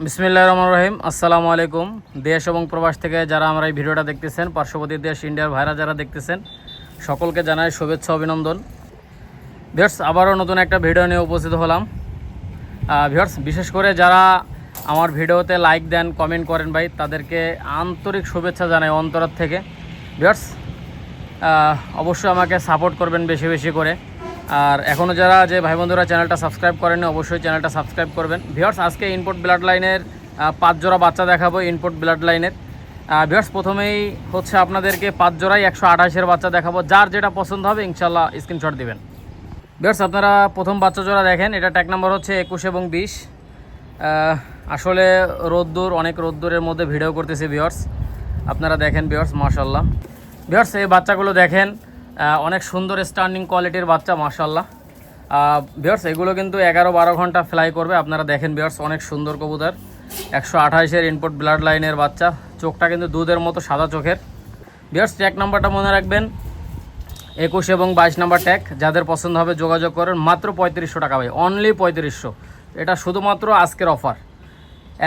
বিসমিল্লাহির রহমানির রহিম। আসসালামু আলাইকুম। দেশ এবং প্রবাস থেকে যারা আমরা এই ভিডিওটা দেখতেছেন, পার্শ্ববর্তী দেশ ইন্ডিয়ার ভাইরা যারা দেখতেছেন, সকলকে জানাই শুভেচ্ছা অভিনন্দন। ভিউয়ার্স, আবারও নতুন একটা ভিডিও নিয়ে উপস্থিত হলাম। ভিউয়ার্স, বিশেষ করে যারা আমার ভিডিওতে লাইক দেন, কমেন্ট করেন ভাই, তাদেরকে আন্তরিক শুভেচ্ছা জানাই অন্তর থেকে। ভিউয়ার্স, অবশ্যই আমাকে সাপোর্ট করবেন বেশি বেশি করে। আর এখনও যারা যে ভাই বন্ধুরা চ্যানেলটা সাবস্ক্রাইব করেননি, অবশ্যই চ্যানেলটা সাবস্ক্রাইব করবেন। ভিউয়ার্স, আজকে ইনপুট ব্লাড লাইনের 5 জোড়া বাচ্চা দেখাবো। ইনপুট ব্লাড লাইনের ভিউয়ার্স, প্রথমেই হচ্ছে আপনাদেরকে 5 জোড়াই 128-এর বাচ্চা দেখাবো। যার যেটা পছন্দ হবে ইনশাল্লাহ স্ক্রিনশট দিবেন। ভিউয়ার্স, আপনারা প্রথম বাচ্চা জোড়া দেখেন, এটা ট্যাগ নাম্বার হচ্ছে 21 এবং 20। আসলে অনেক রোদ্দুরের মধ্যে ভিডিও করতেছি ভিউয়ার্স, আপনারা দেখেন ভিউয়ার্স, মাশাল্লাহ। ভিউয়ার্স, এই বাচ্চাগুলো দেখেন, অনেক সুন্দর স্ট্যান্ডিং কোয়ালিটির বাচ্চা, মাশাল্লাহ। ভিউয়ার্স, এগুলো কিন্তু 11-12 ঘন্টা ফ্লাই করবে। আপনারা দেখেন ভিউয়ার্স, অনেক সুন্দর কবুতর। 128-এর ইনপুট ব্লাড লাইনের বাচ্চা, চোখটা কিন্তু দুধের মতো সাদা চোখের। ভিউয়ার্স, ট্যাগ নাম্বারটা মনে রাখবেন, 21 এবং 22 নাম্বার ট্যাগ। যাদের পছন্দ হবে যোগাযোগ করেন। মাত্র 3500 টাকা ভাই, অনলি 3500। এটা শুধুমাত্র আজকের অফার,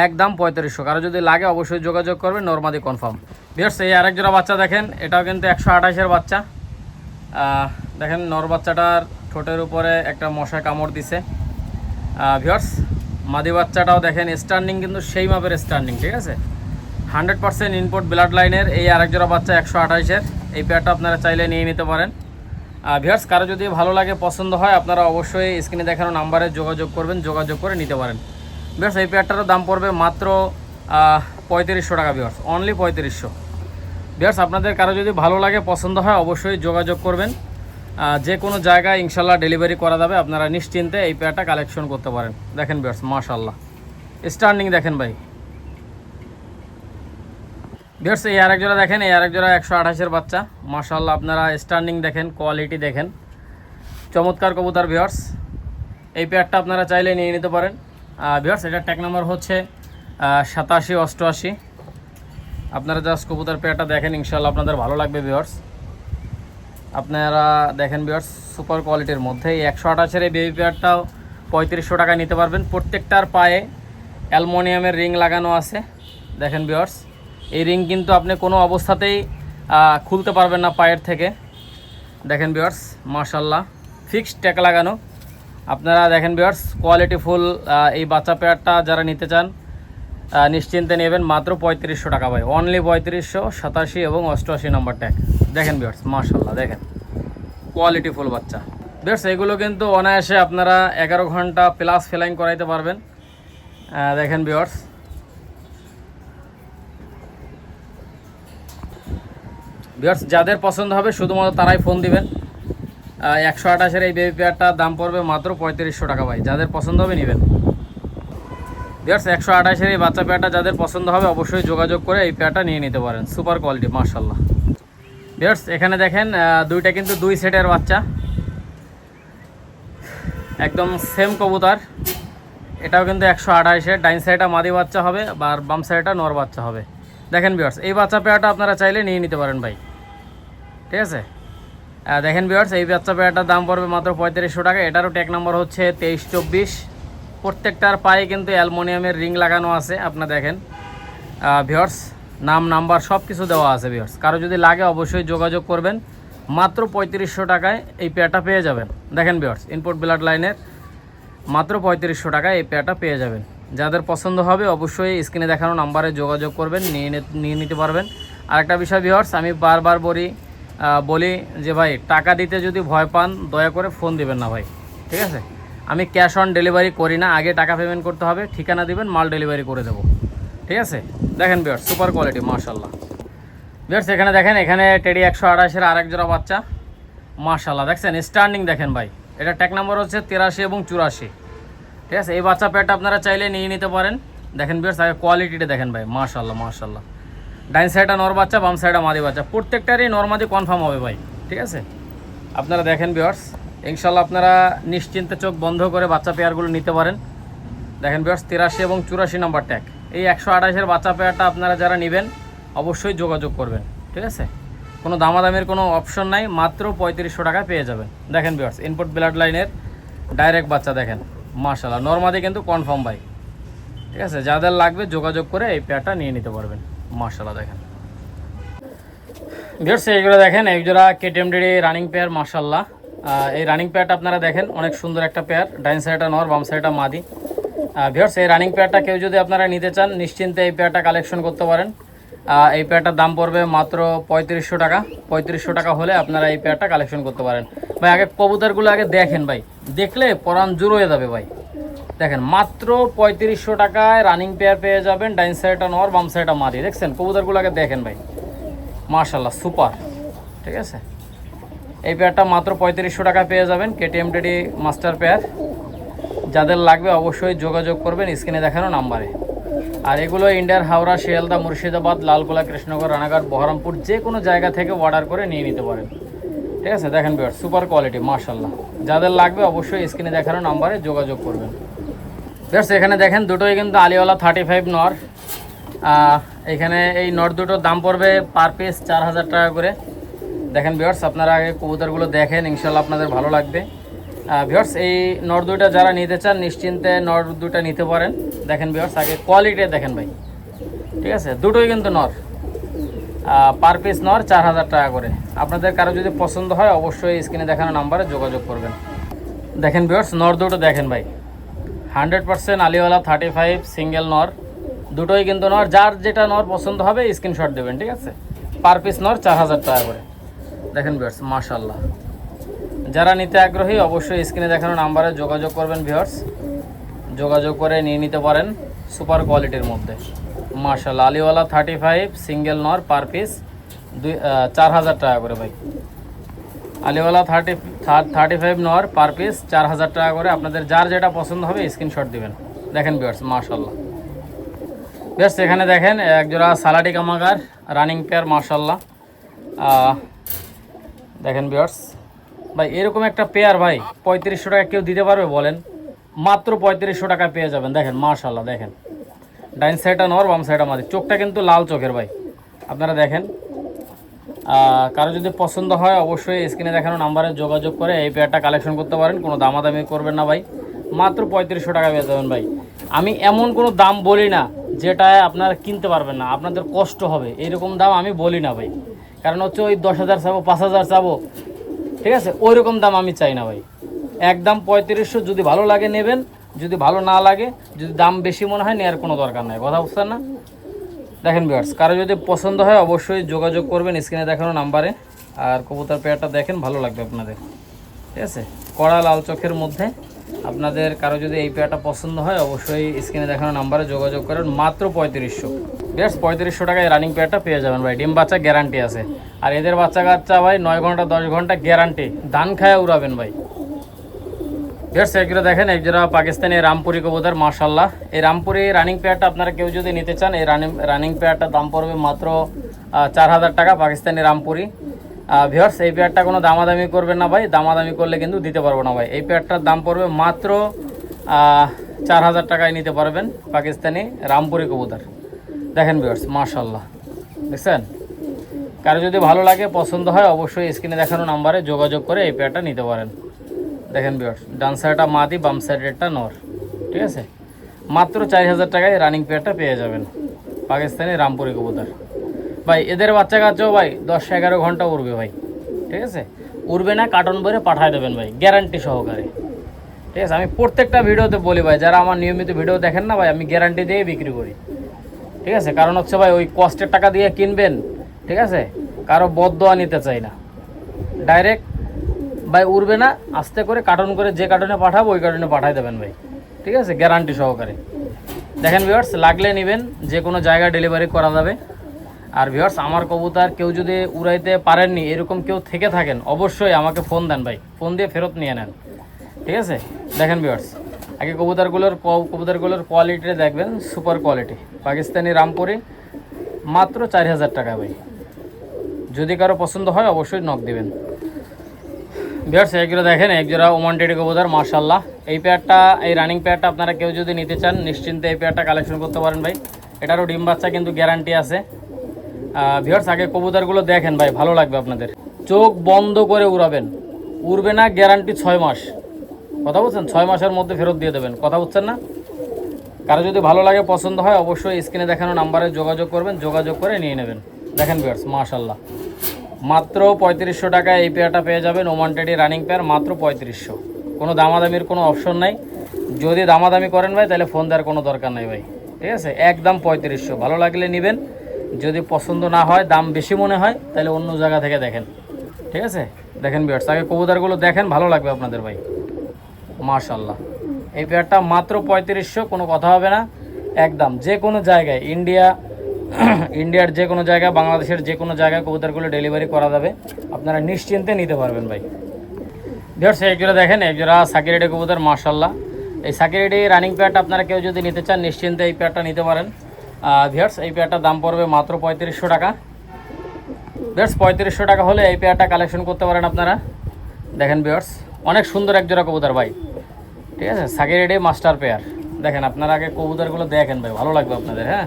একদম 3500। কারো যদি লাগে অবশ্যই যোগাযোগ করবেন, নরমাদি কনফার্ম। ভিউয়ার্স, এই আরেক জোড়া বাচ্চা দেখেন, এটাও কিন্তু 128-এর বাচ্চা। দেখেন, নর বাচ্চাটার ঠোঁটের উপরে একটা মশা কামড় দিছে। ভিউয়ার্স, মাদি বাচ্চাটাও দেখেন, স্ট্যান্ডিং কিন্তু সেই মাপের স্ট্যান্ডিং, ঠিক আছে। 100% ইনপুট ব্লাড লাইনের এই আরেক জোড়া বাচ্চা 128-এর। এই পেয়ারটা আপনারা চাইলে নিয়ে নিতে পারেন। ভিউয়ার্স, কারো যদি ভালো লাগে, পছন্দ হয়, আপনারা অবশ্যই স্ক্রিনে দেখানো নাম্বারে যোগাযোগ করবেন, যোগাযোগ করে নিতে পারেন। ভিউয়ার্স, এই পেয়ারটারও দাম পড়বে মাত্র 3500 টাকা। Viewers, only 3500। ভিউয়ার্স, আপনাদের কারো যদি ভালো লাগে, পছন্দ হয়, অবশ্যই যোগাযোগ করবেন। যে কোনো জায়গায় ইনশাল্লাহ ডেলিভারি করা যাবে। আপনারা নিশ্চিন্তে এই পেয়ারটা কালেকশন করতে পারেন। দেখেন ভিউয়ার্স, মাশাল্লাহ, স্ট্যান্ডিং দেখেন ভাই। ভিউয়ার্স, এই আরেক জোড়া দেখেন, এই আরেক জোড়া 128-এর বাচ্চা, মাশাল্লাহ। আপনারা স্ট্যান্ডিং দেখেন, কোয়ালিটি দেখেন, চমৎকার কবুতর। ভিউয়ার্স, এই পেয়ারটা আপনারা চাইলে নিয়ে নিতে পারেন। ভিউয়ার্স, এটা ট্যাগ নাম্বার হচ্ছে 87-88। আপনারা জাস্ট কবুতর পেয়ারটা দেখেন, ইনশাল্লাহ আপনাদের ভালো লাগবে। ভিউয়ার্স, আপনারা দেখেন ভিউয়ার্স, সুপার কোয়ালিটির মধ্যে এই 128-এর এই বেবি পেয়ারটাও 3500 টাকায় নিতে পারবেন। প্রত্যেকটার পায়ে অ্যালুমিনিয়ামের রিং লাগানো আছে। দেখেন ভিউয়ার্স, এই রিং কিন্তু আপনি কোনো অবস্থাতেই খুলতে পারবেন না পায়ের থেকে। দেখেন ভিউয়ার্স, মাশাল্লাহ, ফিক্সড ট্যাগ লাগানো। আপনারা দেখেন ভিউয়ার্স, কোয়ালিটি ফুল এই বাচ্চা পেয়ারটা যারা নিতে চান নিশ্চিন্তে নেবেন। মাত্র 3500 টাকা ভাই, অনলি 3500। 87 এবং 88 নাম্বার ট্যাগ। দেখেন ভিউয়ার্স, মাশাল্লাহ, দেখেন কোয়ালিটি ফুল বাচ্চা। ভিউয়ার্স, এগুলো কিন্তু অনায়াসে আপনারা 11 ঘন্টা প্লাস ফ্লাইং করাইতে পারবেন। দেখেন ভিউয়ার্স, যাদের পছন্দ হবে শুধুমাত্র তারাই ফোন দিবেন। 128-এর এই বেবি পেয়ারটার দাম পড়বে মাত্র 3500 টাকা ভাই। যাদের পছন্দ হবে নেবেন। ভিউয়ার্স, 128-এর এই বাচ্চা পেয়ারটা যাদের পছন্দ হবে অবশ্যই যোগাযোগ করে এই পেয়ারটা নিয়ে নিতে পারেন। সুপার কোয়ালিটি, মাশাল্লাহ। ভিউয়ার্স, এখানে দেখেন, দুইটা কিন্তু 2 সেটের বাচ্চা, একদম সেম কবুতর। এটাও কিন্তু 128-এর। ডাইন সাইডটা মাদি বাচ্চা হবে, আর বাম সাইডটা নর বাচ্চা হবে। দেখেন ভিউয়ার্স, এই বাচ্চা পেয়ারটা আপনারা চাইলে নিয়ে নিতে পারেন ভাই, ঠিক আছে। দেখেন ভিউয়ার্স, এই বাচ্চা পেয়ারটার দাম পড়বে মাত্র 3500 টাকা। এটারও ট্যাগ নাম্বার হচ্ছে 2324। প্রত্যেকটার পায়ে কিন্তু অ্যালুমিনিয়ামের রিং লাগানো আছে। আপনারা দেখেন ভিউয়ার্স, নাম নাম্বার সব কিছু দেওয়া আছে। ভিউয়ার্স, কারো যদি লাগে অবশ্যই যোগাযোগ করবেন। মাত্র 3500 টাকায় এই পেয়ারটা পেয়ে যাবেন। দেখেন ভিউয়ার্স, ইনপুট ব্লাড লাইনের মাত্র 3500 টাকায় এই পেয়ারটা পেয়ে যাবেন। যাদের পছন্দ হবে অবশ্যই স্ক্রিনে দেখানো নাম্বারে যোগাযোগ করবেন, নিয়ে নিতে পারবেন। আরেকটা বিষয় ভিউয়ার্স, আমি বারবার বলি যে ভাই, টাকা দিতে যদি ভয় পান দয়া করে ফোন দিবেন না ভাই, ঠিক আছে। আমি ক্যাশ অন ডেলিভারি করি না, আগে টাকা পেমেন্ট করতে হবে, ঠিকানা দিবেন, মাল ডেলিভারি করে দেবো, ঠিক আছে। দেখেন ভিউয়ার্স, সুপার কোয়ালিটি, মাশাল্লাহ। ভিউয়ার্স, এখানে দেখেন, এখানে টেডি 128-এর আরেক জোড়া বাচ্চা, মাশাল্লাহ। দেখছেন স্ট্যান্ডিং দেখেন ভাই। এটা ট্যাগ নাম্বার হচ্ছে 83 এবং 84, ঠিক আছে। এই বাচ্চা পেয়ারটা আপনারা চাইলে নিয়ে নিতে পারেন। দেখেন ভিউয়ার্স, আগে কোয়ালিটিটা দেখেন ভাই, মাশাল্লাহ, মাশাল্লাহ। ডাইন সাইডটা নর বাচ্চা, বাম সাইডটা মাদি বাচ্চা। প্রত্যেকটারই নরমাদি কনফার্ম হবে ভাই, ঠিক আছে। আপনারা দেখেন ভিউয়ার্স, ইনশাল্লাহ আপনারা নিশ্চিন্তে চোখ বন্ধ করে বাচ্চা পেয়ারগুলো নিতে পারেন। দেখেন ভিউয়ার্স, 83 এবং 84 নাম্বার ট্যাগ। এই 128-এর বাচ্চা পেয়ারটা আপনারা যারা নেবেন অবশ্যই যোগাযোগ করবেন, ঠিক আছে। কোনো দামাদামের কোনো অপশন নাই, মাত্র 3500 টাকায় পেয়ে যাবেন। দেখেন ভিউয়ার্স, ইনপুট ব্লাড লাইনের ডাইরেক্ট বাচ্চা দেখেন, মাশাল্লাহ, নরমাদি কিন্তু কনফার্ম ভাই, ঠিক আছে, যাদের লাগবে যোগাযোগ করে এই পেয়ারটা নিয়ে নিতে পারবেন। মাশাআল্লাহ দেখেন ভিউয়ার্স, এইগুলো দেখেন এক জোড়া কেটিএমডি রানিং পেয়ার। মাশাআল্লাহ এই রানিং পেয়ারটা আপনারা দেখেন অনেক সুন্দর একটা পেয়ার, ডাইন সাইডটা নর বাম সাইডটা মাদি। ভিউয়ার্স এই রানিং পেয়ারটা কেউ যদি আপনারা নিতে চান নিশ্চিন্তে এই পেয়ারটা কালেকশন করতে পারেন। এই পেয়ারটার দাম পড়বে মাত্র 3500 টাকা। 3500 টাকা হলে আপনারা এই পেয়ারটা কালেকশন করতে পারেন। ভাই আগে কবুতরগুলো আগে দেখেন ভাই, দেখলে পরাণ জোর হয়ে যাবে ভাই। দেখেন মাত্র 3500 টাকায় রানিং পেয়ার পেয়ে যাবেন, ডাইন সাইডটা নর বাম সাইডটা মাদি। দেখছেন কবুতরগুলো আগে দেখেন ভাই, মাশাআল্লাহ সুপার। ঠিক আছে, এই পেয়ারটা মাত্র 3500 টাকা পেয়ে যাবেন, কেটিএমডি মাস্টার পেয়ার। যাদের লাগবে অবশ্যই যোগাযোগ করবেন স্ক্রিনে দেখানো নাম্বারে। আর এগুলো ইন্ডিয়ার হাওড়া, শিয়ালদা, মুর্শিদাবাদ, লালগোলা, কৃষ্ণনগর, রানাঘাট, বহরমপুর যে কোনো জায়গা থেকে অর্ডার করে নিয়ে নিতে পারেন। ঠিক আছে, দেখেন ভিউয়ার্স সুপার কোয়ালিটি মাশাআল্লাহ। যাদের লাগবে অবশ্যই স্ক্রিনে দেখানো নাম্বারে যোগাযোগ করবেন। ভিউয়ার্স এখানে দেখেন দুটোই কিন্তু আলিওয়ালা 35 নর। এখানে এই নর দুটোর দাম পড়বে পার পিস 4000 টাকা করে। দেখেন ভিউয়ার্স আপনারা আগে কবুতরগুলো দেখেন, ইনশাল্লাহ আপনাদের ভালো লাগবে। ভিউয়ার্স এই নর দুইটা যারা নিতে চান নিশ্চিন্তে নর দুটা নিতে পারেন। দেখেন ভিউয়ার্স আগে কোয়ালিটি দেখেন ভাই। ঠিক আছে, দুটোই কিন্তু নর, পার পিস নর 4000 টাকা করে। আপনাদের কারো যদি পছন্দ হয় অবশ্যই স্ক্রিনে দেখানো নাম্বারে যোগাযোগ করবেন। দেখেন ভিউয়ার্স নর দুটো দেখেন ভাই, 100% আলিওয়ালা 35 সিঙ্গেল নর। দুটোই কিন্তু নর, যার যেটা নর পছন্দ হবে স্ক্রিনশট দেবেন। ঠিক আছে, পার পিস নর 4000 টাকা করে। দেখেন ভিউয়ার্স মাশাআল্লাহ, যারা নিতে আগ্রহী অবশ্যই স্ক্রিনে দেখানো নাম্বারে যোগাযোগ করবেন ভিউয়ার্স। যোগাযোগ করে নিয়ে নিতে পারেন সুপার কোয়ালিটির মধ্যে। মাশাআল্লাহ আলিওয়ালা 35 সিঙ্গেল নর, পার পিস 4000 টাকা করে ভাই। আলিওয়ালা 35 নর, পার পিস 4000 টাকা করে। আপনাদের যার যেটা পছন্দ হবে স্ক্রিনশট দিবেন। দেখেন ভিউয়ার্স মাশাআল্লাহ। ভিউয়ার্স এখানে দেখেন একজোড়া সালাডি কামাগার রানিং পেয়ার মাশাআল্লাহ। দেখেন ভিউয়ার্স ভাই এরকম একটা পেয়ার ভাই 3500 টাকা কেউ দিতে পারবে বলেন? মাত্র 3500 টাকা পেয়ে যাবেন। দেখেন মাশাআল্লাহ, দেখেন ডাইন সাইডটা নর বাম সাইডটা মাদি। চোখটা কিন্তু লাল চোখের ভাই, আপনারা দেখেন। কারো যদি পছন্দ হয় অবশ্যই স্ক্রিনে দেখানো নাম্বারে যোগাযোগ করে এই পেয়ারটা কালেকশন করতে পারেন। কোনো দামাদামি করবেন না ভাই, মাত্র 3500 টাকা পেয়ে যাবেন ভাই। আমি এমন কোনো দাম বলি না যেটায় আপনারা কিনতে পারবেন না, আপনাদের কষ্ট হবে, এরকম দাম আমি বলি না ভাই। কারণ হচ্ছে ওই 10,000 চাবো 5,000 চাবো, ঠিক আছে, ওই রকম দাম আমি চাই না ভাই। একদম 3500, যদি ভালো লাগে নেবেন, যদি ভালো না লাগে, যদি দাম বেশি মনে হয় নেওয়ার কোনো দরকার নাই। কথা বুঝছেন না? দেখেন ভিউয়ার্স কারো যদি পছন্দ হয় অবশ্যই যোগাযোগ করবেন স্ক্রিনে দেখানো নাম্বারে। আর কবুতর পেয়ারটা দেখেন, ভালো লাগবে আপনাদের। ঠিক আছে, কড়া লাল চোখের মধ্যে। আপনাদের কারো যদি এই পেয়ারটা পছন্দ হয় অবশ্যই স্ক্রিনে দেখানো নাম্বারে যোগাযোগ করেন। মাত্র 3500 ভিউয়ার্স, 3500 টাকায় রানিং পেয়ারটা পেয়ে যাবেন ভাই। ডিম বাচ্চা গ্যারান্টি আছে। আর এদের বাচ্চা কাচ্চা ভাই 9 ঘন্টা 10 ঘন্টা গ্যারান্টি, ধান খায় উড়াবেন ভাই। ভিউয়ার্স এগুলো দেখেন একজোড়া পাকিস্তানি রামপুরি কবুতর মাশাআল্লাহ। এই রামপুরি রানিং পেয়ারটা আপনারা কেউ যদি নিতে চান এই রানিং পেয়ারটার দাম পড়বে মাত্র 4000 টাকা, পাকিস্তানি রামপুরি। ভিউয়ার্স এই পেয়ারটা কোনো দামাদামি করবেন না ভাই, দামাদামি করলে কিন্তু দিতে পারবো না ভাই। এই পেয়ারটার দাম পড়বে মাত্র 4000 টাকায় নিতে পারবেন, পাকিস্তানি রামপুরি কবুতর। দেখেন ভিউয়ার্স মাশাআল্লাহ, দেখছেন? কারো যদি ভালো লাগে পছন্দ হয় অবশ্যই স্ক্রিনে দেখানো নাম্বারে যোগাযোগ করে এই পেয়ারটা নিতে পারেন। দেখেন ভিউয়ার্স ডান সাইডটা মাদি বাম সাইডেরটা নর। ঠিক আছে, মাত্র 4000 টাকায় রানিং পেয়ারটা পেয়ে যাবেন, পাকিস্তানি রামপুরি কবুতর ভাই। এদের বাচ্চা কাচ্চাও ভাই 10-11 ঘন্টা উড়বে ভাই। ঠিক আছে, উড়বে না, কার্টন ভরে পাঠায় দেবেন ভাই, গ্যারান্টি সহকারে। ঠিক আছে, আমি প্রত্যেকটা ভিডিওতে বলি ভাই, যারা আমার নিয়মিত ভিডিও দেখেন না ভাই, আমি গ্যারান্টি দিয়ে বিক্রি করি। ঠিক আছে, কারণ হচ্ছে ভাই ওই কষ্টের টাকা দিয়ে কিনবেন, ঠিক আছে, কারো বদদোয়া নিতে চাই না। ডাইরেক্ট ভাই উড়বে না, আস্তে করে কার্টন করে যে কার্টনে পাঠাবো ওই কার্টনে পাঠাই দেবেন ভাই। ঠিক আছে, গ্যারান্টি সহকারে। দেখেন ভিউয়ার্স লাগলে নেবেন, যে কোনো জায়গায় ডেলিভারি করা যাবে। আর ভিউয়ার্স আমার কবুতর কেউ যদি উড়াইতে পারেননি এরকম কেউ থেকে থাকেন অবশ্যই আমাকে ফোন দেন ভাই, ফোন দিয়ে ফেরত নিয়ে নেন। ঠিক আছে, দেখেন ভিউয়ার্স আগে কবুতরগুলোর কোয়ালিটি দেখবেন, সুপার কোয়ালিটি, পাকিস্তানি রামপুরি, মাত্র 4000 টাকা ভাই। যদি কারো পছন্দ হয় অবশ্যই নক দিবেন। ভিউয়ার্স এগুলো দেখেন একজোড়া ওমান টেডি কবুতর মাশাআল্লাহ। এই পেয়ারটা, এই রানিং পেয়ারটা আপনারা কেউ যদি নিতে চান নিশ্চিন্তে এই পেয়ারটা কালেকশন করতে পারেন ভাই। এটারও ডিম বাচ্চা কিন্তু গ্যারান্টি আছে। ভিউয়ার্স আগে কবুতরগুলো দেখেন ভাই, ভালো লাগবে আপনাদের। চোখ বন্ধ করে উড়াবেন, উড়বে না, গ্যারান্টি 6 মাস। কথা বলছেন, 6 মাসের মধ্যে ফেরত দিয়ে দেবেন। কথা বলছেন না? কারো যদি ভালো লাগে পছন্দ হয় অবশ্যই স্ক্রিনে দেখানো নাম্বারে যোগাযোগ করবেন, যোগাযোগ করে নিয়ে নেবেন। দেখেন ভিউয়ার্স মাশাআল্লাহ, মাত্র 3500 টাকায় এই পেয়ারটা পেয়ে যাবেন। ওমান টেডি রানিং পেয়ার মাত্র 3500, কোনো দামাদামির কোনো অপশন নাই। যদি দামাদামি করেন ভাই তাহলে ফোন দেওয়ার কোনো দরকার নাই ভাই, ঠিক আছে? একদম 3500, ভালো লাগলে নেবেন, যদি পছন্দ না হয় দাম বেশি মনে হয় তাহলে অন্য জায়গা থেকে দেখেন, ঠিক আছে? দেখেন ভিউয়ার্স, আগে কবুতরগুলো দেখেন, ভালো লাগবে আপনাদের ভাই। মাশাআল্লাহ, এই পেয়ারটা মাত্র 3500, কোনো কথা হবে না। একদম যে কোনো জায়গায় ইন্ডিয়ার যে কোনো জায়গায়, বাংলাদেশের যে কোনো জায়গায় কবুতরগুলো ডেলিভারি করা যাবে, আপনারা নিশ্চিন্তে নিতে পারবেন ভাই। ভিউয়ার্স একজোড়া দেখেন, একজোড়া সাকিরেডি কবুতর মাশাআল্লাহ। এই সাকিরেডি রানিং পেয়ারটা আপনারা কেউ যদি নিতে চান নিশ্চিন্তে এই পেয়ারটা নিতে পারেন। ভিউয়ার্স এই পেয়ারটার দাম পড়বে মাত্র 3500 টাকা। ভিউয়ার্স 3500 টাকা হলে এই পেয়ারটা কালেকশন করতে পারেন আপনারা। দেখেন ভিউয়ার্স, অনেক সুন্দর একজোড়া কবুতর ভাই, ঠিক আছে? সাকিরেডি মাস্টার পেয়ার। দেখেন আপনারা আগে কবুতরগুলো দেখেন ভাই, ভালো লাগবে আপনাদের। হ্যাঁ,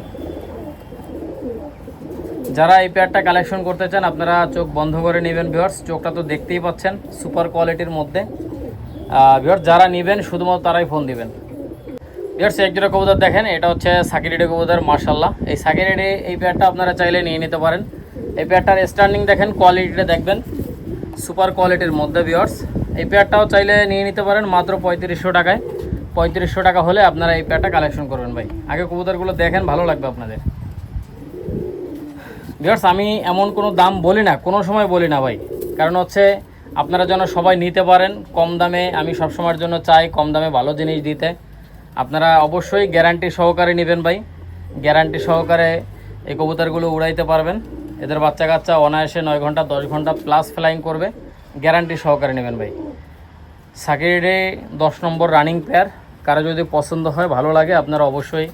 যারা এই পেয়ারটা কালেকশন করতে চান আপনারা চোখ বন্ধ করে নেবেন ভিউয়ার্স, চোখটা তো দেখতেই পাচ্ছেন, সুপার কোয়ালিটির মধ্যে। ভিউয়ার্স যারা নেবেন শুধুমাত্র তারাই ফোন দিবেন। ভিউয়ার্স একজোড়া কবুতর দেখেন, এটা হচ্ছে সাকিরেডি কবুতর মাশাআল্লাহ। এই সাকিরেডি এই পেয়ারটা আপনারা চাইলে নিয়ে নিতে পারেন। এই পেয়ারটার স্ট্যান্ডিং দেখেন, কোয়ালিটিটা দেখবেন, সুপার কোয়ালিটির মধ্যে ভিউয়ার্স। এই পেয়ারটাও চাইলে নিয়ে নিতে পারেন মাত্র 3500 টাকায়। 3500 টাকা হলে আপনারা এই পেয়ারটা কালেকশন করবেন ভাই। আগে কবুতরগুলো দেখেন, ভালো লাগবে আপনাদের। ভিউয়ার্স আমি এমন কোনো দাম বলি না, কোনো সময় বলি না ভাই, কারণ হচ্ছে আপনারা যেন সবাই নিতে পারেন কম দামে। আমি সবসময়ের জন্য চাই কম দামে ভালো জিনিস দিতে। আপনারা অবশ্যই গ্যারান্টি সহকারে নেবেন ভাই, গ্যারান্টি সহকারে এই কবুতরগুলো উড়াইতে পারবেন। এদের বাচ্চা কাচ্চা অনায়াসে 9 ঘন্টা 10 ঘন্টা প্লাস ফ্লাইং করবে, গ্যারান্টি সহকারে নেবেন ভাই। সাকিরেডি 10 নম্বর রানিং পেয়ার, কারো যদি পছন্দ হয় ভালো লাগে আপনারা অবশ্যই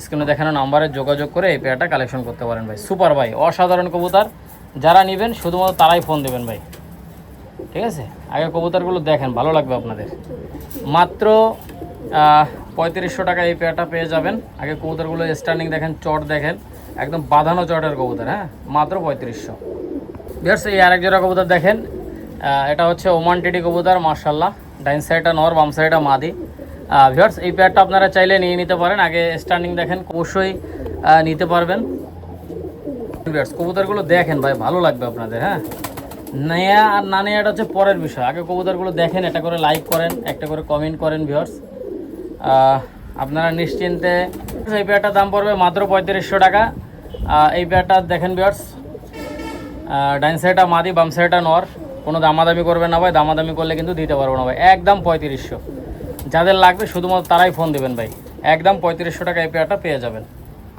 স্ক্রিনে দেখানো নাম্বারে যোগাযোগ করে এই পেয়ারটা কালেকশন করতে পারেন ভাই। সুপার ভাই, অসাধারণ কবুতর, যারা নেবেন শুধুমাত্র তারাই ফোন দেবেন ভাই, ঠিক আছে? আগে কবুতরগুলো দেখেন, ভালো লাগবে আপনাদের। মাত্র 3500 টাকা এই পেয়ারটা পেয়ে যাবেন। আগে কবুতরগুলো স্ট্যান্ডিং দেখেন, চট দেখেন, একদম বাঁধানো চটের কবুতর। হ্যাঁ, মাত্র 3500। ভিউয়ার্স এই আরেক জোড়া কবুতর দেখেন, এটা হচ্ছে ওমান টেডি কবুতর মাশাআল্লাহ। ডাইন সাইডটা নর, বাম সাইডটা মাদি। ভিউয়ার্স এই পেয়ারটা আপনারা চাইলে নিয়ে নিতে পারেন। আগে স্ট্যান্ডিং দেখেন, অবশ্যই নিতে পারবেন। ভিউয়ার্স কবুতরগুলো দেখেন ভাই, ভালো লাগবে আপনাদের। হ্যাঁ, নেয়া আর না নেওয়াটা হচ্ছে পরের বিষয়, আগে কবুতরগুলো দেখেন, একটা করে লাইক করেন, একটা করে কমেন্ট করেন ভিউয়ার্স। আপনারা নিশ্চিন্তে। এই পেয়ারটার দাম পড়বে মাত্র 3500 টাকা। এই পেয়ারটা দেখেন ভিউয়ার্স, ডাইন সাইডটা মাদি, বাম সাইডটা নর। কোনো দামাদামি করবেন না ভাই, দামাদামি করলে কিন্তু দিতে পারবো না ভাই। একদম 3500, যাদের লাগবে শুধুমাত্র তারাই ফোন দেবেন ভাই। একদম 3500 টাকা এই পেয়ারটা পেয়ে যাবেন।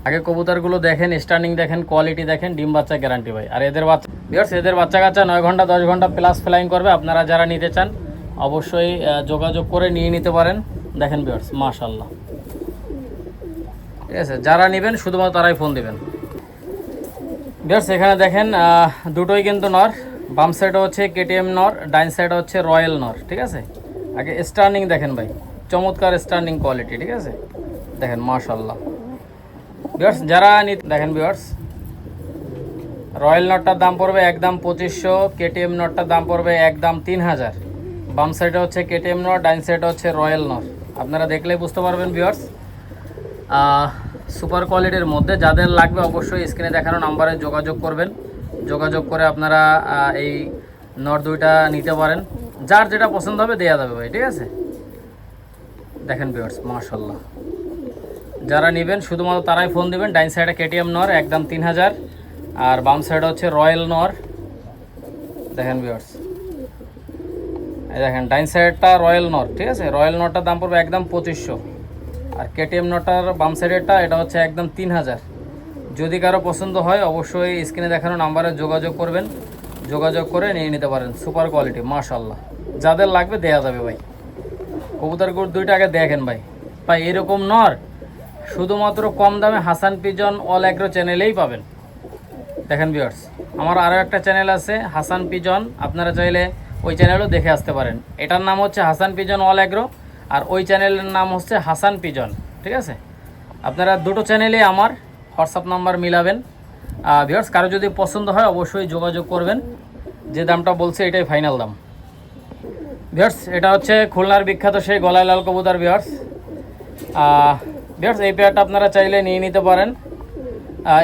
আগে কবুতরগুলো দেখেন, স্ট্যান্ডিং দেখেন, কোয়ালিটি দেখেন, ডিম বাচ্চা গ্যারান্টি ভাই। আর এদের বাচ্চা ভিউয়ার্স, এদের বাচ্চা কাচ্চা 9 ঘন্টা 10 ঘন্টা প্লাস ফ্লাইং করবে। আপনারা যারা নিতে চান অবশ্যই যোগাযোগ করে নিয়ে নিতে পারেন। দেখেন ভিউয়ার্স মাশাআল্লাহ, ঠিক আছে? যারা নেবেন শুধুমাত্র তারাই ফোন দেবেন। ভিউয়ার্স এখানে দেখেন দুটোই কিন্তু নর, বাম সাইডে হচ্ছে কেটিএম নর, ডাইন সাইডে হচ্ছে রয়্যাল নর, ঠিক আছে? আগে স্ট্যান্ডিং দেখেন ভাই, চমৎকার স্ট্যান্ডিং কোয়ালিটি, ঠিক আছে? দেখেন মাশাআল্লাহ। ভিউয়ার্স যারা দেখেন ভিউয়ার্স, রয়্যাল নটটার দাম পড়বে একদম 2500, কেটিএম নটটার দাম পড়বে একদম 3000। বাম সাইডে হচ্ছে কেটিএম নট, ডাইন সাইডে হচ্ছে রয়্যাল নট। আপনারা দেখলেই বুঝতে পারবেন ভিউয়ার্স, সুপার কোয়ালিটির মধ্যে। যাদের লাগবে অবশ্যই স্ক্রিনে দেখানো নাম্বারে যোগাযোগ করবেন, যোগাযোগ করে আপনারা এই নট দুইটা নিতে পারেন। যার যেটা পছন্দ হবে দেওয়া যাবে ভাই, ঠিক আছে? দেখেন ভিউয়ার্স মাশাআল্লাহ, যারা নেবেন শুধুমাত্র তারাই ফোন দিবেন। ডাইন সাইডে কেটিএম নর একদম 3000, আর বাম সাইডে হচ্ছে রয়্যাল নর। দেখেন ভিউয়ার্স, এই দেখেন ডাইন সাইডটা রয়্যাল নর, ঠিক আছে? রয়্যাল নটটার দাম পড়বে একদম 2500, আর কেটিএম নটটার বাম সাইডেরটা এটা হচ্ছে একদম 3000। যদি কারো পছন্দ হয় অবশ্যই স্ক্রিনে দেখানো নাম্বারে যোগাযোগ করবেন, যোগাযোগ করে নিয়ে নিতে পারেন। সুপার কোয়ালিটি মাশাআল্লাহ, যাদের লাগবে দেয়া যাবে ভাই। কবুতরগুলো দুইটা আগে দেখেন ভাই, ভাই এরকম নর শুধুমাত্র কম দামে হাসান পিজন অল অ্যাগ্রো চ্যানেলেই পাবেন। দেখেন ভিউয়ার্স, আমার আরও একটা চ্যানেল আছে হাসান পিজন, আপনারা চাইলে ওই চ্যানেলও দেখে আসতে পারেন। এটার নাম হচ্ছে হাসান পিজন অল অ্যাগ্রো, আর ওই চ্যানেলের নাম হচ্ছে হাসান পিজন, ঠিক আছে? আপনারা দুটো চ্যানেলে আমার হোয়াটসঅ্যাপ নাম্বার মিলাবেন। ভিউয়ার্স কারো যদি পছন্দ হয় অবশ্যই যোগাযোগ করবেন, যে দামটা বলছে এটাই ফাইনাল দাম। ভিউয়ার্স এটা হচ্ছে খুলনার বিখ্যাত সেই গলায় লাল কবুতর ভিউয়ার্স। ভিউয়ার্স এই পেয়ারটা আপনারা চাইলে নিয়ে নিতে পারেন।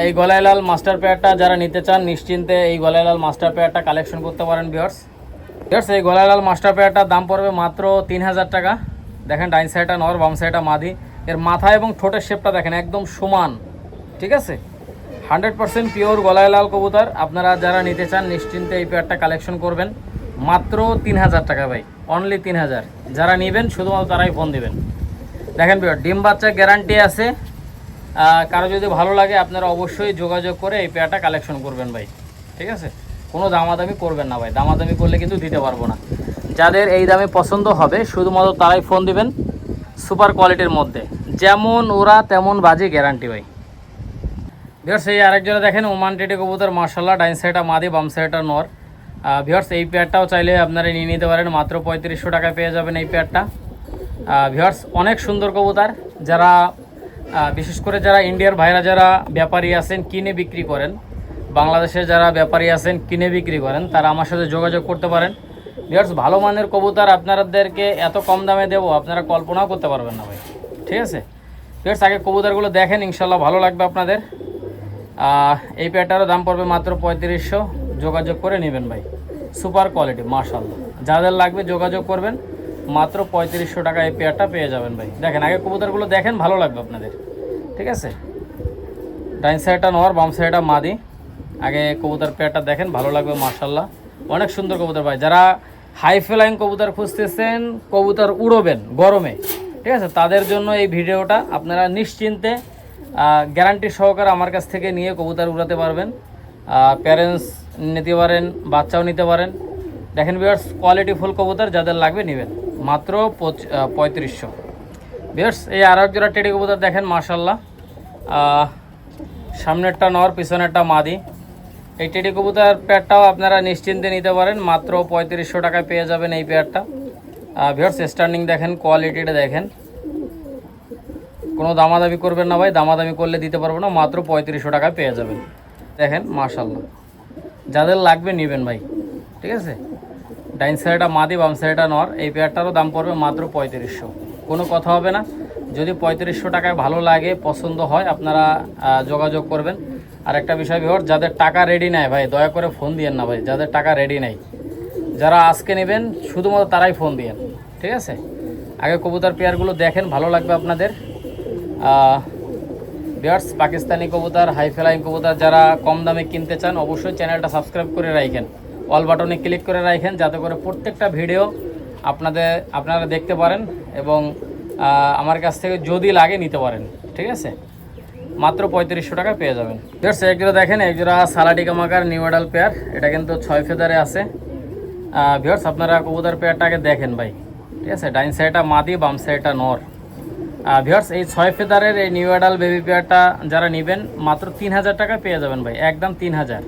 এই গলায় লাল মাস্টার পেয়ারটা যারা নিতে চান নিশ্চিন্তে এই গলায় লাল মাস্টার পেয়ারটা কালেকশন করতে পারেন ভিউয়ার্স। এই গলায় লাল মাস্টার পেয়ারটার দাম পড়বে মাত্র 3000 টাকা। দেখেন ডাইন সাইডটা নর, বাম সাইডটা মাদি। এর মাথা এবং ঠোঁটের শেপটা দেখেন একদম সমান, ঠিক আছে। 100% পিওর গলায় লাল কবুতর। আপনারা যারা নিতে চান নিশ্চিন্তে এই পেয়ারটা কালেকশন করবেন মাত্র 3000 টাকা ভাই, অনলি 3000। যারা নেবেন শুধুমাত্র তারাই ফোন দিবেন। দেখেন ভিউয়ার ডিম বাচ্চা গ্যারান্টি আছে। কারো যদি ভালো লাগে আপনারা অবশ্যই যোগাযোগ করে এই পেয়ারটা কালেকশন করবেন ভাই, ঠিক আছে। কোনো দামাদামি করবেন না ভাই, দামাদামি করলে কিন্তু দিতে পারবো না। যাদের এই দামে পছন্দ হবে শুধুমাত্র তারাই ফোন দিবেন। সুপার কোয়ালিটির মধ্যে যেমন ওরা তেমন বাজি গ্যারান্টি ভাই। ভিউয়ার্স এই আরেকজনে দেখেন ওমান টেডি কবুতর, মাশাআল্লাহ। ডাইন সাইডটা মাদি, বাম সাইডটা নর। ভিউয়ার্স এই পেয়ারটাও চাইলে আপনারা নিয়ে নিতে পারেন, মাত্র 3500 টাকায় পেয়ে যাবেন এই পেয়ারটা। ভিউয়ার্স অনেক সুন্দর কবুতর। যারা বিশেষ করে যারা ইন্ডিয়ার ভাইরা যারা ব্যাপারী আছেন কিনে বিক্রি করেন, বাংলাদেশে যারা ব্যাপারী আছেন কিনে বিক্রি করেন, তারা আমার সাথে যোগাযোগ করতে পারেন। ভিউয়ার্স ভালো মানের কবুতর আপনাদেরকে এত কম দামে দেবো আপনারা কল্পনাও করতে পারবেন না ভাই, ঠিক আছে। ভিউয়ার্স আগে কবুতরগুলো দেখেন, ইনশাল্লাহ ভালো লাগবে আপনাদের। এই পেয়ারটারও দাম পড়বে মাত্র 3500, যোগাযোগ করে নেবেন ভাই। সুপার কোয়ালিটি মাশাআল্লাহ। যাদের লাগবে যোগাযোগ করবেন, মাত্র 3500 টাকা এই পেয়ারটা পেয়ে যাবেন ভাই। দেখেন আগে কবুতরগুলো দেখেন, ভালো লাগবে আপনাদের, ঠিক আছে। ডাইন সাইডটা নর, বাম সাইডটা মাদি। আগে কবুতর পেয়ারটা দেখেন, ভালো লাগবে মাশাআল্লাহ। অনেক সুন্দর কবুতর ভাই। যারা হাই ফ্লাইং কবুতর খুঁজতেছেন, কবুতর উড়বেন গরমে, ঠিক আছে, তাদের জন্য এই ভিডিওটা। আপনারা নিশ্চিন্তে গ্যারান্টি সহকারে আমার কাছ থেকে নিয়ে কবুতর উড়াতে পারবেন। প্যারেন্টস নিতে পারেন, বাচ্চাও নিতে পারেন। দেখেন ভিউয়ার্স কোয়ালিটি ফুল কবুতর, যাদের লাগবে নেবেন, মাত্র 3500। ভিউয়ার্স এই আরও এক জোড়া টেডি কবুতর দেখেন মাশাআল্লাহ। সামনেরটা নর, পিছনেরটা মাদি। এই টেডি কবুতর পেয়ারটাও আপনারা নিশ্চিন্তে নিতে পারেন, মাত্র 3500 টাকায় পেয়ে যাবেন এই পেয়ারটা। ভিউয়ার্স স্ট্যান্ডিং দেখেন, কোয়ালিটিটা দেখেন, কোনো দামাদামি করবেন না ভাই, দামাদামি করলে দিতে পারবো না। মাত্র 3500 টাকায় পেয়ে যাবেন। দেখেন মাশাআল্লাহ, যাদের লাগবে নেবেন ভাই, ঠিক আছে। ডাইন সাইডটা মাদি, বাম সাইডটা নর। এই পেয়ারটারও দাম পড়বে মাত্র 3500, কোনো কথা হবে না। যদি 3500 টাকায় ভালো লাগে, পছন্দ হয়, আপনারা যোগাযোগ করবেন। আর একটা বিষয় ভিউয়ার, যাদের টাকা রেডি নাই ভাই দয়া করে ফোন দিয়েন না ভাই। যাদের টাকা রেডি নাই, যারা আজকে নেবেন শুধুমাত্র তারাই ফোন দিয়েন, ঠিক আছে। আগে কবুতর পেয়ারগুলো দেখেন, ভালো লাগবে আপনাদের। ভিউয়ার্স পাকিস্তানি কবুতর, হাই ফ্লাইং কবুতর যারা কম দামে কিনতে চান অবশ্যই চ্যানেলটা সাবস্ক্রাইব করে রাখেন, অল বাটনে ক্লিক করে রাখেন, যাতে করে প্রত্যেকটা ভিডিও আপনারা দেখতে পারেন এবং আমার কাছ থেকে যদি লাগে নিতে পারেন, ঠিক আছে। মাত্র 3500 টাকা পেয়ে যাবেন। ভিউয়ার্স একজোড়া দেখেন, একজোড়া সালাটিকা মাকার নিউ অ্যাডাল পেয়ার। এটা কিন্তু 6 ফেদারে আছে। ভিউয়ার্স আপনারা কবুতর পেয়ারটাকে দেখেন ভাই, ঠিক আছে। ডাইন সাইডটা মাদি, বাম সাইডটা নর। ভিউয়ার্স এই 6 ফেদারের এই নিউ অ্যাডাল বেবি পেয়ারটা যারা নেবেন মাত্র 3000 টাকা পেয়ে যাবেন ভাই, একদম 3000,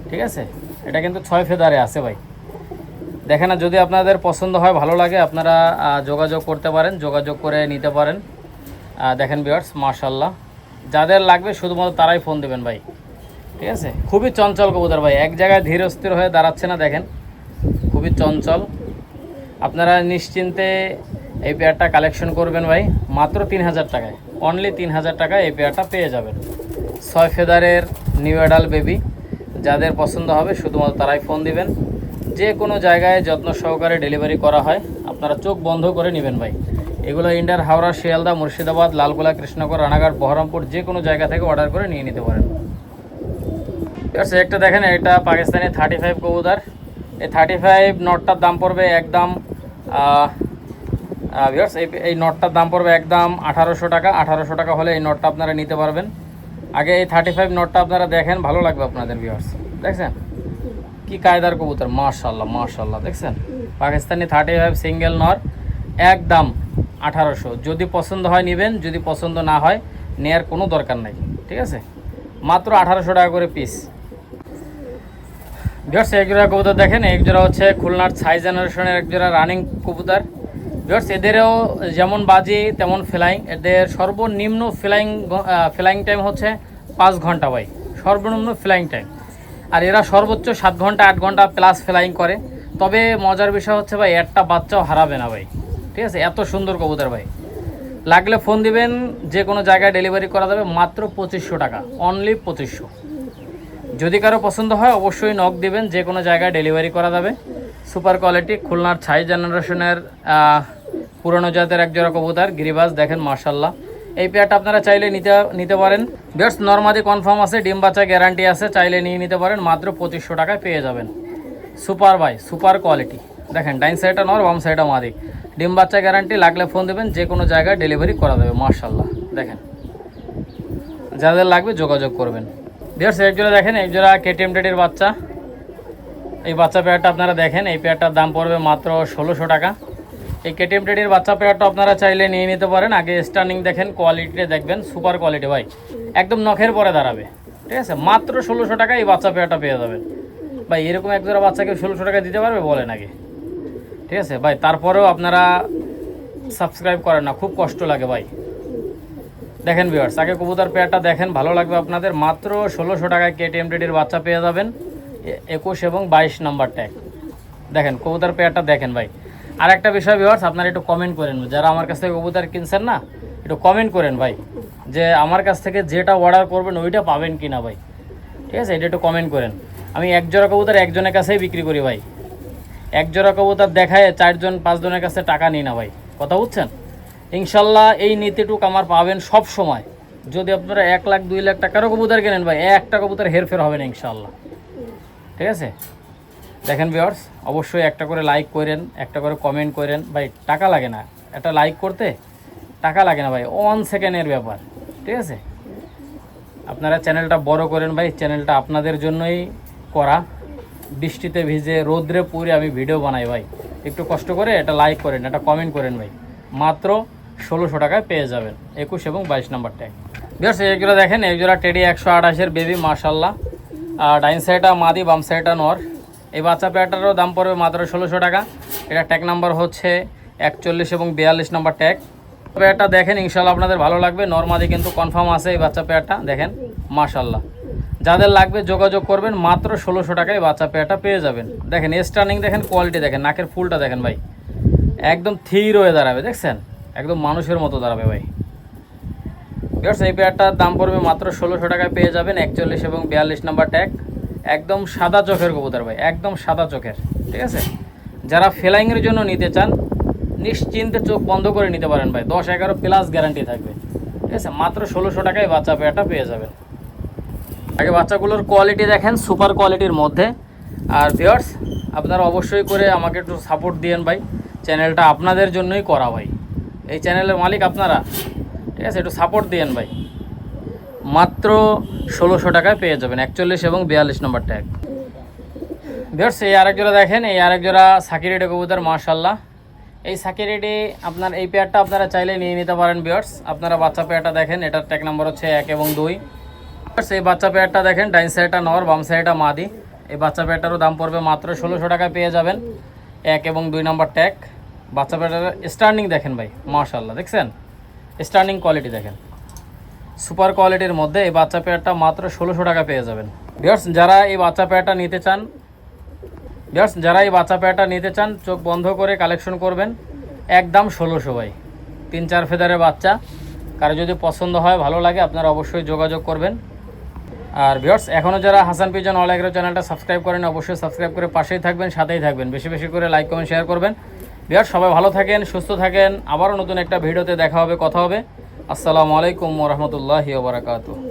ঠিক আছে। এটা কিন্তু 6 ফেদারে আছে ভাই। দেখেন না, যদি আপনাদের পছন্দ হয়, ভালো লাগে, আপনারা যোগাযোগ করতে পারেন, যোগাযোগ করে নিতে পারেন। দেখেন ভিউয়ার্স মাশাআল্লাহ, যাদের লাগবে শুধুমাত্র তারাই ফোন দেবেন ভাই, ঠিক আছে। খুবই চঞ্চল কবুতর ভাই, এক জায়গায় ধীর স্থির হয়ে দাঁড়াচ্ছে না, দেখেন খুবই চঞ্চল। আপনারা নিশ্চিন্তে এই পেয়ারটা কালেকশন করবেন ভাই, মাত্র 3000 টাকায়, অনলি 3000 টাকায় এই পেয়ারটা পেয়ে যাবেন। 6 ফেদারের নিউ অ্যাডাল বেবি, যাদের পছন্দ হবে শুধুমাত্র তারাই ফোন দিবেন। যে কোনো জায়গায় যত্ন সহকারে ডেলিভারি করা হয়, আপনারা চোখ বন্ধ করে নেবেন ভাই। এগুলো ইন্ডিয়ার হাওড়া, শিয়ালদা, মুর্শিদাবাদ, লালগোলা, কৃষ্ণনগর, রানাঘাট, বহরমপুর যে কোনো জায়গা থেকে অর্ডার করে নিয়ে নিতে পারেন। একটা দেখেন, এটা পাকিস্তানি 35 কবুতর। এই 35 নটটার দাম পড়বে একদম ভিউয়ার্স এই নটটার দাম পড়বে একদম 1800 টাকা। 1800 টাকা হলে এই নটটা আপনারা নিতে পারবেন। আগে এই 35 নটটা আপনারা দেখেন, ভালো লাগবে আপনাদের ভিউয়ার্স। দেখছেন কি কায়দার কবুতর, মাশাআল্লাহ মাশাআল্লাহ। দেখছেন পাকিস্তানি 35 সিঙ্গেল নর, একদম 1800। যদি পছন্দ হয় নেবেন, যদি পছন্দ না হয় নেয়ার কোনো দরকার নাই, ঠিক আছে। মাত্র 1800 টাকা করে পিস। ভিউয়ার্স এক জোড়া কবুতর দেখেন, এক জোড়া হচ্ছে খুলনার 6 জেনারেশনের এক জোড়া রানিং কবুতর। ভিউয়ার্স এদেরও যেমন বাজি তেমন ফ্লাইং। এদের সর্বনিম্ন ফ্লাইং টাইম হচ্ছে 5 ঘন্টা ভাই, সর্বনিম্ন ফ্লাইং টাইম। আর এরা সর্বোচ্চ 7 ঘন্টা 8 ঘন্টা প্লাস ফ্লাইং করে। তবে মজার বিষয় হচ্ছে ভাই, একটা বাচ্চাও হারাবে না ভাই, ঠিক আছে। এত সুন্দর কবুতর ভাই। লাগলে ফোন দিবেন, যে কোনো জায়গায় ডেলিভারি করা যাবে মাত্র 2500 টাকা, অনলি 2500। যদি কারো পছন্দ হয় অবশ্যই নক দিবেন, যে কোনো জায়গায় ডেলিভারি করা যাবে। সুপার কোয়ালিটি খুলনার 6 জেনারেশনের পুরনো জাতের একজোড়া কবুতর গিরিবাজ, দেখেন মাশাল্লাহ। এই পেয়ারটা আপনারা চাইলে নিতে পারেন। বেশ নরমাদি কনফার্ম আছে, ডিম বাচ্চা গ্যারান্টি আছে, চাইলে নিয়ে নিতে পারেন, মাত্র 2500 টাকায় পেয়ে যাবেন। সুপার ভাই, সুপার কোয়ালিটি দেখেন, ডাইন সাইডটা নর, বাম সাইডটা মাদি, ডিম বাচ্চা গ্যারান্টি, লাগলে ফোন দেবেন, যে কোনো জায়গায় ডেলিভারি করা যাবে মাশাল্লাহ। দেখেন, যাদের লাগবে যোগাযোগ করবেন। বিয়ার্স একজোড়া দেখেন, একজোড়া কেটিএম টেডির বাচ্চা। এই বাচ্চা পেয়ারটা আপনারা দেখেন, এই পেয়ারটার দাম পড়বে মাত্র 1600 টাকা। এই কেটিএম টেডির বাচ্চা পেয়ারটা আপনারা চাইলে নিয়ে নিতে পারেন। আগে স্টার্নিং দেখেন, কোয়ালিটিটা দেখবেন, সুপার কোয়ালিটি ভাই, একদম নখের পরে দাঁড়াবে, ঠিক আছে। মাত্র 1600 টাকা এই বাচ্চা পেয়ারটা পেয়ে যাবেন ভাই। এরকম একজোড়া বাচ্চাকে 1600 টাকা দিতে পারবে বলেন আগে, ঠিক আছে ভাই। তারপরেও আপনারা সাবস্ক্রাইব করেন না, খুব কষ্ট লাগে ভাই। দেখেন ভিউয়ার্স, আগে কবুতর পেয়ারটা দেখেন, ভালো লাগবে আপনাদের। মাত্র 1600 টাকায় কেটিএম টেডির বাচ্চা পেয়ে যাবেন, 21 এবং 22 নাম্বার ট্যাগ। দেখেন কবুতর পেয়ারটা দেখেন ভাই। আর একটা বিষয় ভিউয়ার্স, আপনারা একটু কমেন্ট করেন, যারা আমার কাছ থেকে কবুতর কিনছেন না, একটু কমেন্ট করেন ভাই, যে আমার কাছ থেকে যেটা অর্ডার করবেন ওইটা পাবেন কি না ভাই, ঠিক আছে। এটা একটু কমেন্ট করেন। আমি এক জোড়া কবুতর একজনের কাছেই বিক্রি করি ভাই। এক জোড়া কবুতর দেখায় 4জন 5 জনের কাছে টাকা নিই না ভাই, কথা বুঝছেন। ইনশাল্লাহ এই নীতিটুক আমার পাবেন সব সময়। যদি আপনারা 1 লাখ 2 লাখ টাকারও কবুতর কেনেন ভাই, একটা কবুতর হেরফের হবে না ইনশাল্লাহ, ঠিক আছে। দেখেন ভিউয়ার্স, অবশ্যই একটা করে লাইক করেন, একটা করে কমেন্ট করেন ভাই। টাকা লাগে না, একটা লাইক করতে টাকা লাগে না ভাই, 1 সেকেন্ডের ব্যাপার, ঠিক আছে। আপনারা চ্যানেলটা বড় করেন ভাই, চ্যানেলটা আপনাদের জন্যই করা। বৃষ্টিতে ভিজে রোদ্রে পুড়ে আমি ভিডিও বানাই ভাই, একটু কষ্ট করে এটা লাইক করেন, এটা কমেন্ট করেন ভাই। মাত্র 1600 টাকায় পেয়ে যাবেন, 21 এবং 22 নাম্বার ট্যাগ। ভিউয়ার্স এইগুলো দেখেন, এইগুলো টেডি 128-এর বেবি মাশাল্লাহ। আর ডাইন সাইডটা মাদি, বাম সাইডটা নর। এই বাচ্চা পেয়ারটারও দাম পড়বে মাত্র 1600 টাকা। এটা ট্যাগ নাম্বার হচ্ছে 41 এবং 42 নাম্বার ট্যাগ। পেয়ারটা দেখেন, ইনশাল্লাহ আপনাদের ভালো লাগবে। নরমাদি কিন্তু কনফার্ম আছে এই বাচ্চা পেয়ারটা, দেখেন মাশাল্লাহ। যাদের লাগবে যোগাযোগ করবেন, মাত্র 1600 টাকায় বাচ্চা পেয়ারটা পেয়ে যাবেন। দেখেন স্টার্নিং দেখেন, কোয়ালিটি দেখেন, নাকের ফুলটা দেখেন ভাই, একদম থির হয়ে দাঁড়াবে, দেখছেন একদম মানুষের মতো দাঁড়াবে ভাই। ভিউয়ার্স এই পেয়ারটার দাম পড়বে মাত্র 1600 টাকায় পেয়ে যাবেন, 41 এবং 42 নাম্বার ট্যাগ। একদম সাদা চোখের কবুতর ভাই, একদম সাদা চোখের, ঠিক আছে। যারা ফ্লাইংয়ের জন্য নিতে চান নিশ্চিন্তে চোখ বন্ধ করে নিতে পারেন ভাই, 10-11 প্লাস গ্যারান্টি থাকবে, ঠিক আছে। মাত্র 1600 টাকায় বাচ্চা পেয়ারটা পেয়ে যাবেন। আগে বাচ্চাগুলোর কোয়ালিটি দেখেন, সুপার কোয়ালিটির মধ্যে। আর ভিউয়ার্স আপনারা অবশ্যই করে আমাকে একটু সাপোর্ট দিয়েন ভাই, চ্যানেলটা আপনাদের জন্যই করা ভাই, এই চ্যানেলের মালিক আপনারা, ঠিক আছে। একটু সাপোর্ট দিয়েন ভাই। মাত্র 1600 টাকায় পেয়ে যাবেন, 41 এবং 42 নম্বর ট্যাগ। ভিউয়ার্স এই আরেকজোড়া দেখেন, এই আরেকজোড়া সাকিরেডি কবুতর মাশাল্লাহ। এই সাকিরেডি আপনার এই পেয়ারটা আপনারা চাইলে নিয়ে নিতে পারেন ভিউয়ার্স। আপনারা বাচ্চা পেয়ারটা দেখেন, এটার ট্যাগ নাম্বার হচ্ছে 1 এবং 2। এই বাচ্চা পেয়ারটা দেখেন, ডাইন সাইডটা নর, বাম সাইডটা মাদি। এই বাচ্চা পেয়ারটারও দাম পড়বে মাত্র 1600 টাকায় পেয়ে যাবেন, 1 এবং 2 নম্বর ট্যাগ। বাচ্চা পেয়ারটার স্টার্নিং দেখেন ভাই মাশাল্লাহ, দেখছেন স্টার্নিং কোয়ালিটি দেখেন, সুপার কোয়ালিটির মধ্যে। এই বাচ্চা পেয়ারটা মাত্র 1600 টাকা পেয়ে যাবেন। ভিউয়ার্স যারা এই বাচ্চা পেয়ারটা নিতে চান, চোখ বন্ধ করে কালেকশন করবেন, একদম 1600 ভাই। 3-4 ফেদারের বাচ্চা, কারো যদি পছন্দ হয় ভালো লাগে আপনারা অবশ্যই যোগাযোগ করবেন। আর ভিউয়ার্স এখনও যারা হাসান পিজন অল এগ্রো চ্যানেলটা সাবস্ক্রাইব করেন, অবশ্যই সাবস্ক্রাইব করে পাশেই থাকবেন, সাথেই থাকবেন, বেশি বেশি করে লাইক কমেন্ট শেয়ার করবেন। ভিউয়ার্স সবাই ভালো থাকেন, সুস্থ থাকেন, আবারও নতুন একটা ভিডিওতে দেখা হবে, কথা হবে। আসসালামু আলাইকুম ওয়া রাহমাতুল্লাহি ওয়া বারাকাতুহু।